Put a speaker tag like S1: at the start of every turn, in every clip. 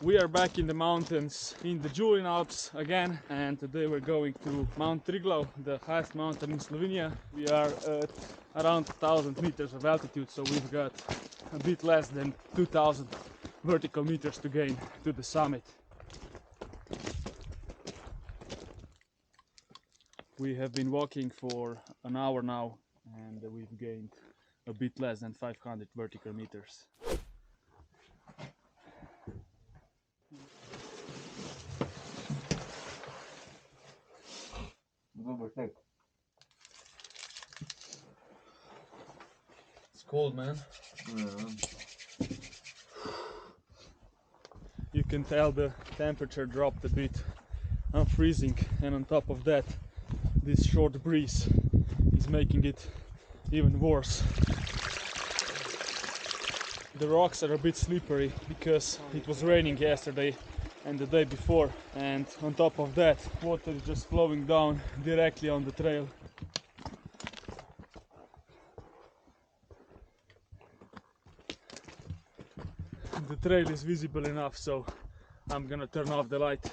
S1: We are back in the mountains in the Julian Alps again, and today we're going to Mount Triglav, the highest mountain in Slovenia. We are at around 1000 meters of altitude, so we've got a bit less than 2000 vertical meters to gain to the summit. We have been walking for an hour now, and we've gained a bit less than 500 vertical meters. It's cold, man. Yeah. You can tell the temperature dropped a bit. I'm freezing, and on top of that, this short breeze is making it even worse. The rocks are a bit slippery because it was raining yesterday and the day before, and on top of that, water is just flowing down directly on the trail. The trail is visible enough, so I'm gonna turn off the light.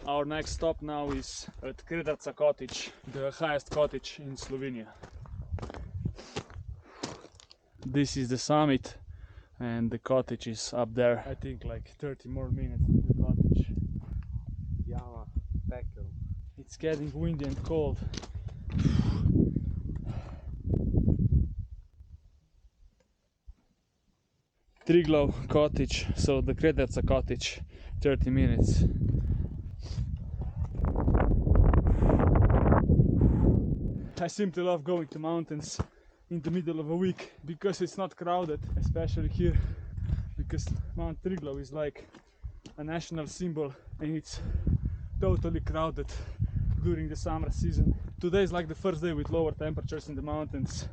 S1: Our next stop now is at Kredarica cottage, the highest cottage in Slovenia. This is the summit, and the cottage is up there. I think like 30 more minutes to the cottage. It's getting windy and cold. Triglav cottage, so the Kredarica cottage, 30 minutes. I simply love going to mountains in the middle of a week because it's not crowded, especially here, because Mount Triglav is like a national symbol and it's totally crowded during the summer season. Today is like the first day with lower temperatures in the mountains,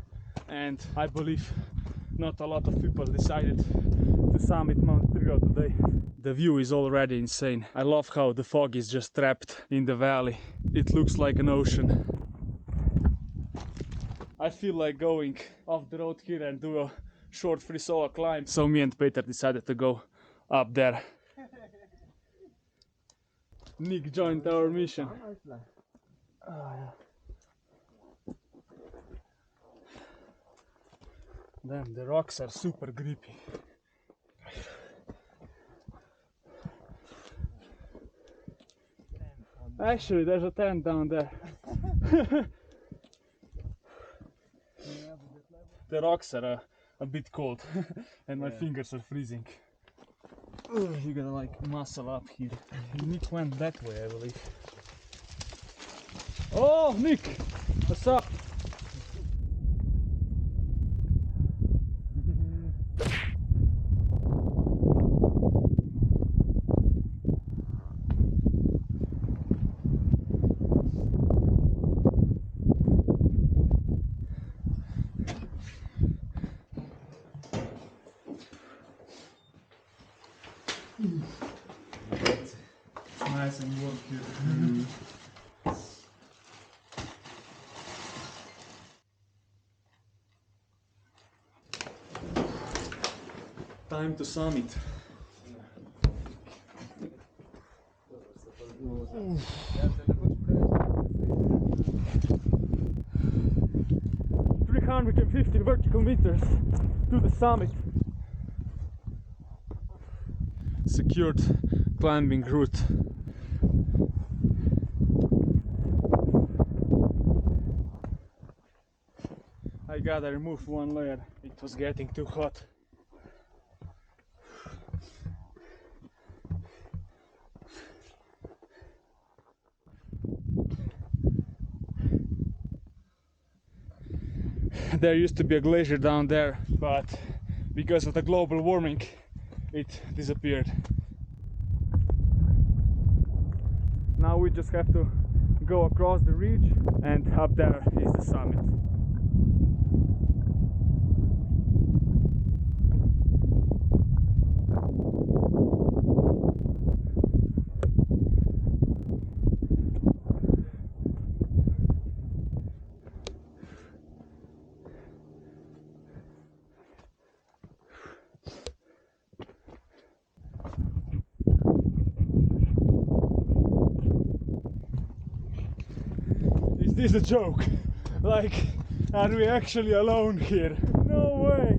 S1: and I believe not a lot of people decided to summit Mount Triglav today. The view is already insane. I love how the fog is just trapped in the valley. It looks like an ocean. I feel like going off the road here and do a short free solo climb. So me and Peter decided to go up there. Nick joined our mission. Damn, the rocks are super grippy. Actually, there's a tent down there. The rocks are a bit cold and my fingers are freezing. You gotta like muscle up here. Nick went that way, I believe. Oh, Nick! What's up? It's nice and warm here. Time to summit. 350 vertical meters to the summit. Secured climbing route. I gotta remove one layer, it was getting too hot. There used to be a glacier down there, but because of the global warming it disappeared. Now we just have to go across the ridge, and up there is the summit. Is this a joke? Like, are we actually alone here? No way!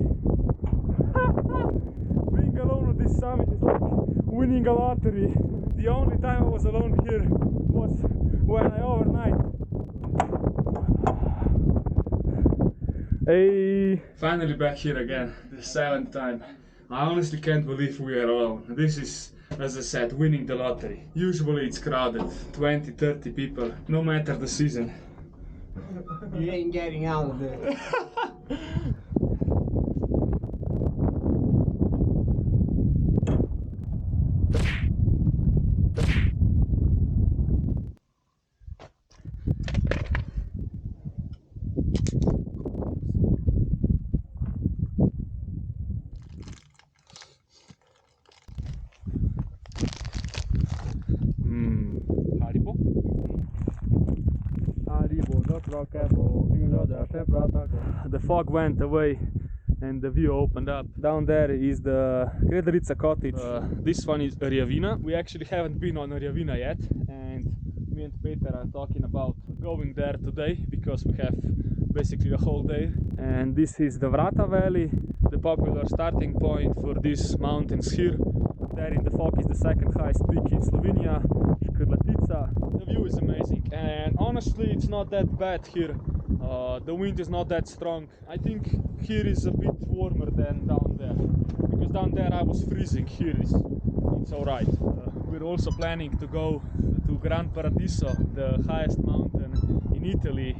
S1: Being alone on this summit is like winning a lottery. The only time I was alone here was when I overnight. Hey! Finally back here again, the 7th time. I honestly can't believe we are alone. This is, as I said, winning the lottery. Usually it's crowded, 20-30 people, no matter the season.
S2: You ain't getting out of it.
S1: The fog went away and the view opened up. Down there is the Kredarica cottage. This one is Rjavina. We actually haven't been on Rjavina yet, and me and Peter are talking about going there today because we have basically the whole day. And this is the Vrata Valley, the popular starting point for these mountains here. There in the fog is the second highest peak in Slovenia, Kredarica. The view is amazing, and honestly it's not that bad here. The wind is not that strong. I think here is a bit warmer than down there, because down there I was freezing. Here it's alright. We're also planning to go to Gran Paradiso, the highest mountain in Italy,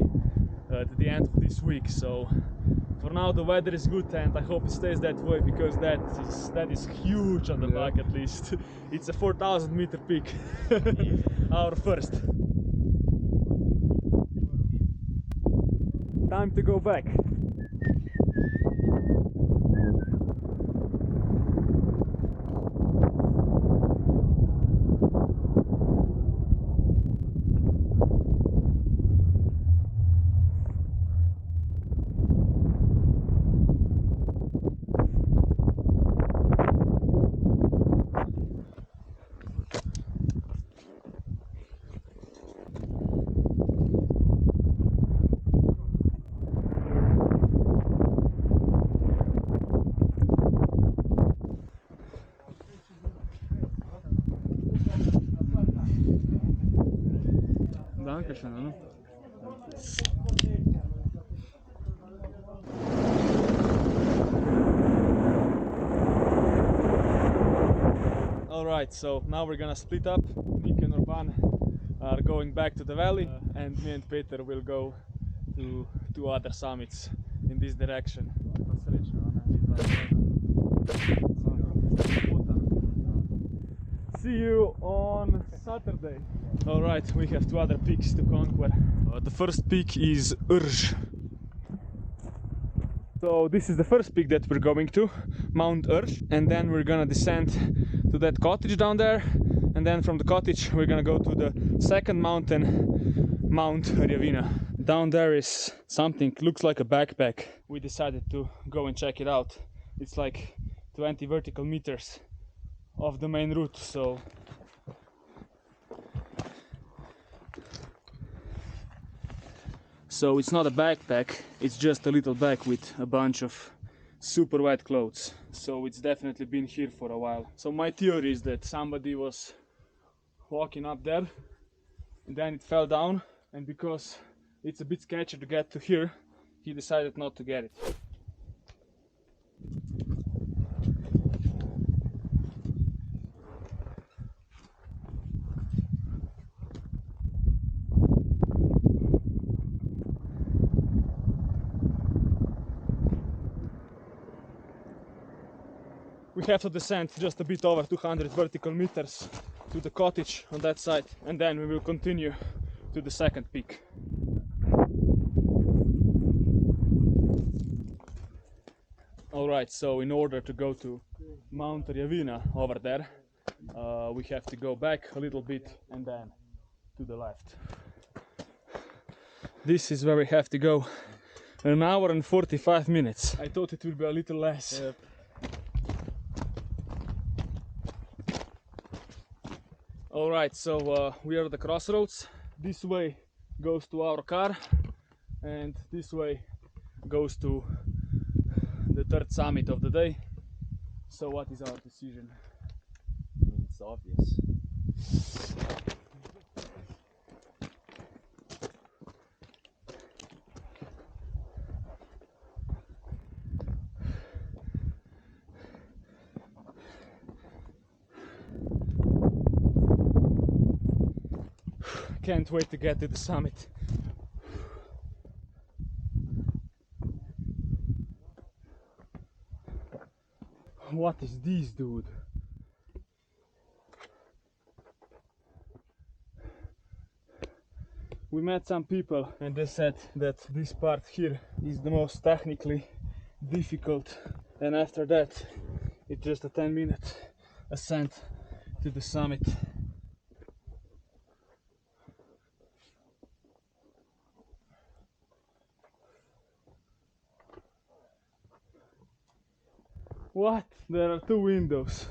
S1: at the end of this week. So for now the weather is good, and I hope it stays that way, because that is huge on the bucket list. It's a 4,000 meter peak. Our first. Time to go back. Alright, so now we're gonna split up. Nick and Urban are going back to the valley, and me and Peter will go to two other summits in this direction. See you on Saturday. Alright, we have two other peaks to conquer. The first peak is Rj. So this is the first peak that we're going to, Mount Rj, and then we're gonna descend to that cottage down there, and then from the cottage we're gonna go to the second mountain, Mount Rjavina. Down there is something, looks like a backpack. We decided to go and check it out. It's like 20 vertical meters off the main route, so it's not a backpack, it's just a little bag with a bunch of super wet clothes. So it's definitely been here for a while. So my theory is that somebody was walking up there and then it fell down, and because it's a bit sketchy to get to here, he decided not to get it. We have to descend just a bit over 200 vertical meters to the cottage on that side, and then we will continue to the second peak. Alright, so in order to go to Mount Rjavina over there, we have to go back a little bit and then to the left. This is where we have to go. An hour and 45 minutes. I thought it would be a little less. Yep. Alright, so we are at the crossroads. This way goes to our car, and this way goes to the third summit of the day. So what is our decision?
S3: It's obvious.
S1: Can't wait to get to the summit. What is this, dude? We met some people and they said that this part here is the most technically difficult, and after that it's just a 10-minute ascent to the summit. What? There are two windows.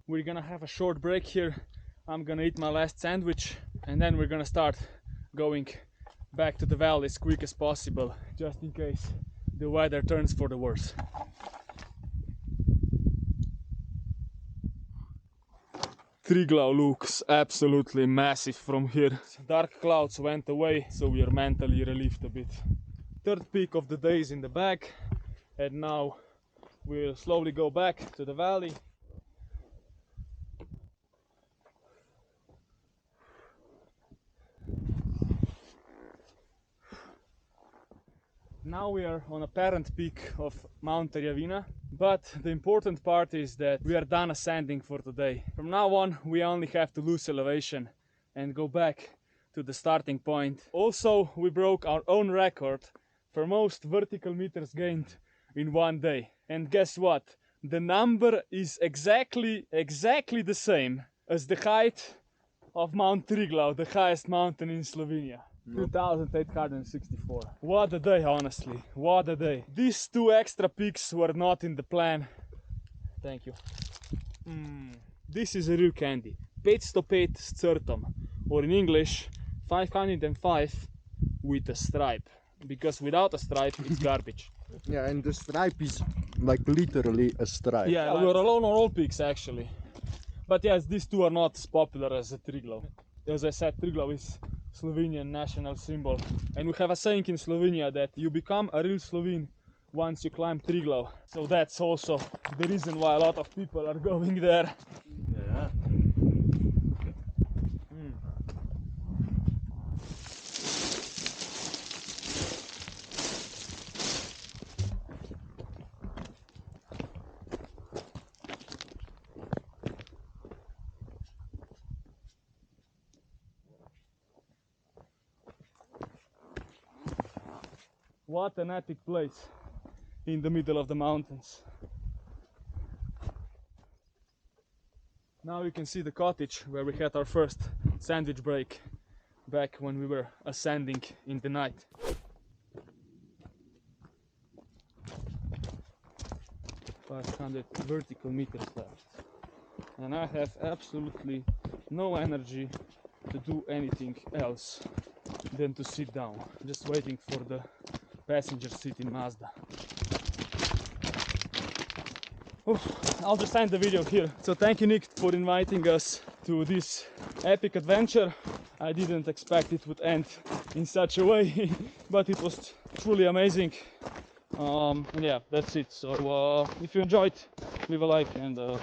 S1: We're gonna have a short break here. I'm gonna eat my last sandwich and then we're gonna start going back to the valley as quick as possible, just in case the weather turns for the worse. Triglav looks absolutely massive from here. Dark clouds went away, so we are mentally relieved a bit. Third peak of the day is in the back, and now we'll slowly go back to the valley. Now we are on a parent peak of Mount Rjavina, but the important part is that we are done ascending for today. From now on we only have to lose elevation and go back to the starting point. Also, we broke our own record for most vertical meters gained in one day. And guess what? The number is exactly the same as the height of Mount Triglav, the highest mountain in Slovenia. 2,864. What a day, honestly. What a day. These two extra peaks were not in the plan. Thank you. This is a real candy. 505 s crtom, or in English 505 with a stripe, because without a stripe it's garbage.
S3: Yeah, and the stripe is like literally a stripe.
S1: Yeah, we are alone on all peaks actually. But yes, these two are not as popular as the Triglav. As I said, Triglav is Slovenian national symbol, and we have a saying in Slovenia that you become a real Slovene once you climb Triglav. So that's also the reason why a lot of people are going there.
S3: Yeah.
S1: What an epic place in the middle of the mountains. Now you can see the cottage where we had our first sandwich break back when we were ascending in the night. .500 vertical meters left, and I have absolutely no energy to do anything else than to sit down, just waiting for the passenger seat in Mazda. I'll just end the video here. So thank you, Nick, for inviting us to this epic adventure. I didn't expect it would end in such a way, but it was truly amazing. And yeah, that's it. So if you enjoyed, leave a like and